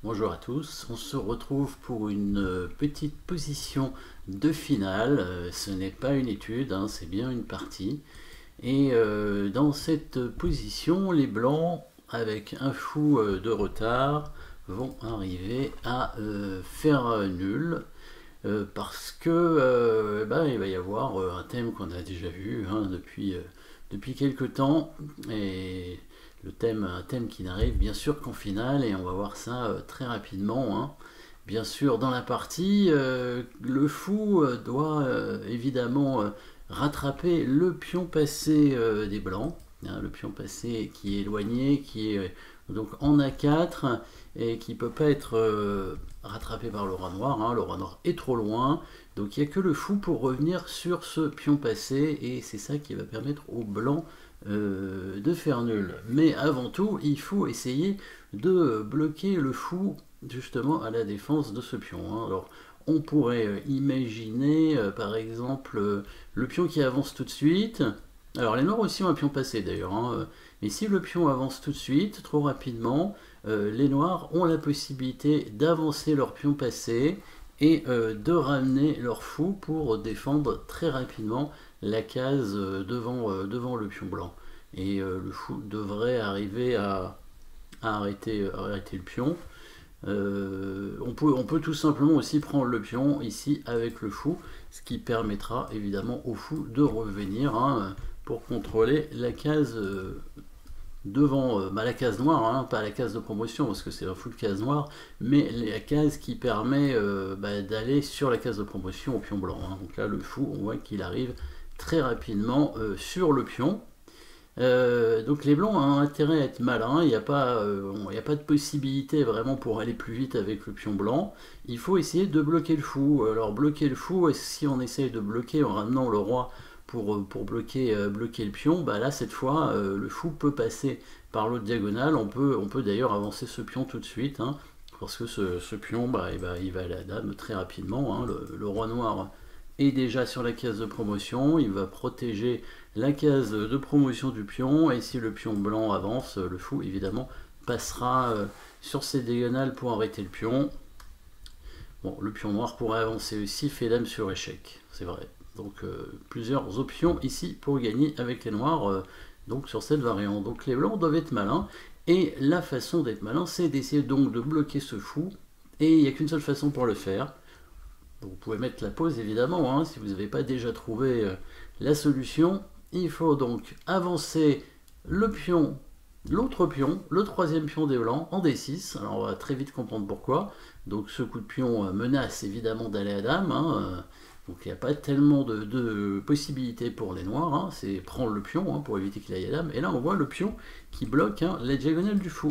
Bonjour à tous, on se retrouve pour une petite position de finale. Ce n'est pas une étude, hein, c'est bien une partie. Et dans cette position, les blancs, avec un fou de retard, vont arriver à faire nul. Parce que il va y avoir un thème qu'on a déjà vu depuis quelques temps. Et un thème qui n'arrive bien sûr qu'en finale, et on va voir ça très rapidement, hein. Bien sûr, dans la partie, le fou doit évidemment rattraper le pion passé des blancs, hein, le pion passé qui est éloigné, qui est donc en A4 et qui ne peut pas être rattrapé par le roi noir, hein. Le roi noir est trop loin, donc il n'y a que le fou pour revenir sur ce pion passé, et c'est ça qui va permettre aux blancs de faire nul. Mais avant tout, il faut essayer de bloquer le fou justement à la défense de ce pion, hein. Alors, on pourrait imaginer par exemple le pion qui avance tout de suite. Alors les noirs aussi ont un pion passé d'ailleurs, hein, mais si le pion avance tout de suite, trop rapidement, les noirs ont la possibilité d'avancer leur pion passé et de ramener leur fou pour défendre très rapidement la case devant le pion blanc. Et le fou devrait arriver à arrêter le pion. On peut tout simplement aussi prendre le pion ici avec le fou, ce qui permettra évidemment au fou de revenir, hein, pour contrôler la case devant la case noire, hein, pas la case de promotion parce que c'est un fou de case noire, mais la case qui permet d'aller sur la case de promotion au pion blanc, hein. Donc là le fou, on voit qu'il arrive très rapidement sur le pion. Donc les blancs ont intérêt à être malins, il n'y a pas de possibilité vraiment pour aller plus vite avec le pion blanc. Il faut essayer de bloquer le fou. Alors bloquer le fou, si on essaye de bloquer en ramenant le roi pour bloquer le pion, là cette fois le fou peut passer par l'autre diagonale. On peut d'ailleurs avancer ce pion tout de suite, hein, parce que ce pion il va à la dame très rapidement, hein. Le roi noir est déjà sur la case de promotion, il va protéger la case de promotion du pion, et si le pion blanc avance, le fou évidemment passera sur ces diagonales pour arrêter le pion. Bon, le pion noir pourrait avancer aussi, fait dame sur échec, c'est vrai. Donc plusieurs options ici pour gagner avec les noirs, donc sur cette variante. Donc les blancs doivent être malins, et la façon d'être malin, c'est d'essayer donc de bloquer ce fou, et il n'y a qu'une seule façon pour le faire. Donc, vous pouvez mettre la pause évidemment, hein, si vous n'avez pas déjà trouvé la solution. Il faut donc avancer le pion, l'autre pion, le troisième pion des blancs en D6. Alors on va très vite comprendre pourquoi. Donc ce coup de pion menace évidemment d'aller à dame, hein, donc il n'y a pas tellement de possibilités pour les noirs, hein. C'est prendre le pion, hein, pour éviter qu'il aille à dame. Et là on voit le pion qui bloque, hein, la diagonale du fou.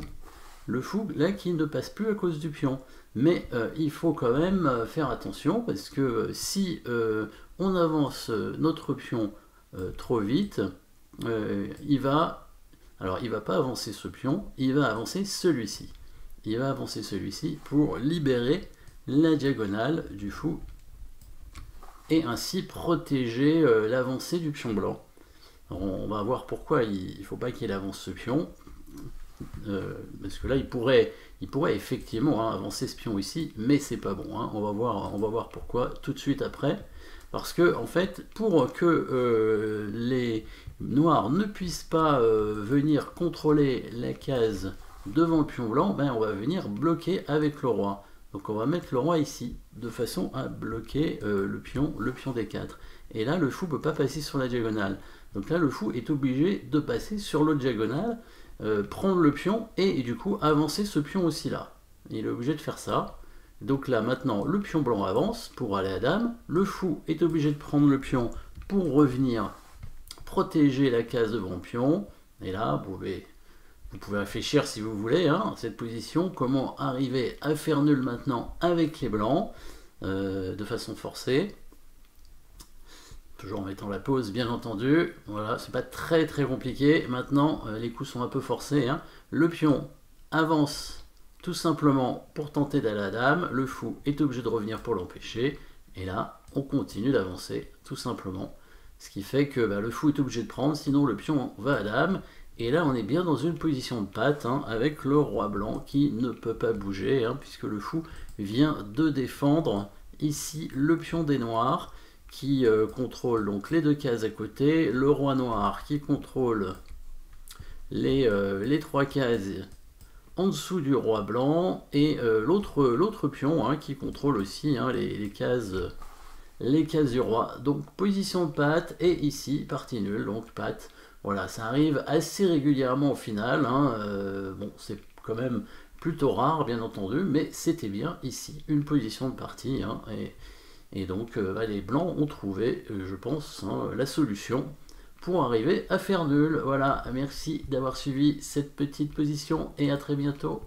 Le fou là qui ne passe plus à cause du pion. Mais il faut quand même faire attention, parce que si on avance notre pion trop vite, il va pas avancer ce pion, il va avancer celui-ci. Il va avancer celui-ci pour libérer la diagonale du fou et ainsi protéger l'avancée du pion blanc. Alors, on va voir pourquoi il ne faut pas qu'il avance ce pion. Parce que là il pourrait effectivement, hein, avancer ce pion ici, mais c'est pas bon, hein. On va voir pourquoi tout de suite après. Parce que en fait, pour que les noirs ne puissent pas venir contrôler la case devant le pion blanc, on va venir bloquer avec le roi. Donc on va mettre le roi ici, de façon à bloquer le pion D4. Et là le fou ne peut pas passer sur la diagonale. Donc là le fou est obligé de passer sur l'autre diagonale, prendre le pion et du coup avancer ce pion aussi là. Il est obligé de faire ça. Donc là maintenant le pion blanc avance pour aller à dame, le fou est obligé de prendre le pion pour revenir protéger la case devant le pion, et là vous pouvez réfléchir si vous voulez, hein, cette position, comment arriver à faire nul maintenant avec les blancs de façon forcée. Toujours en mettant la pause bien entendu. Voilà, c'est pas très compliqué. Maintenant les coups sont un peu forcés, hein. Le pion avance tout simplement pour tenter d'aller à dame, le fou est obligé de revenir pour l'empêcher, et là on continue d'avancer tout simplement, ce qui fait que le fou est obligé de prendre, sinon le pion va à dame, Et là, on est bien dans une position de patte, hein, avec le roi blanc qui ne peut pas bouger, hein, puisque le fou vient de défendre ici le pion des noirs, qui contrôle donc les deux cases à côté, le roi noir qui contrôle les trois cases en dessous du roi blanc, et l'autre pion, hein, qui contrôle aussi, hein, les cases du roi. Donc position de patte, et ici partie nulle, donc patte. Voilà, ça arrive assez régulièrement au final, hein. Bon, c'est quand même plutôt rare, bien entendu, mais c'était bien ici une position de partie, hein, et donc les blancs ont trouvé, je pense, hein, la solution pour arriver à faire nul. Voilà, merci d'avoir suivi cette petite position et à très bientôt.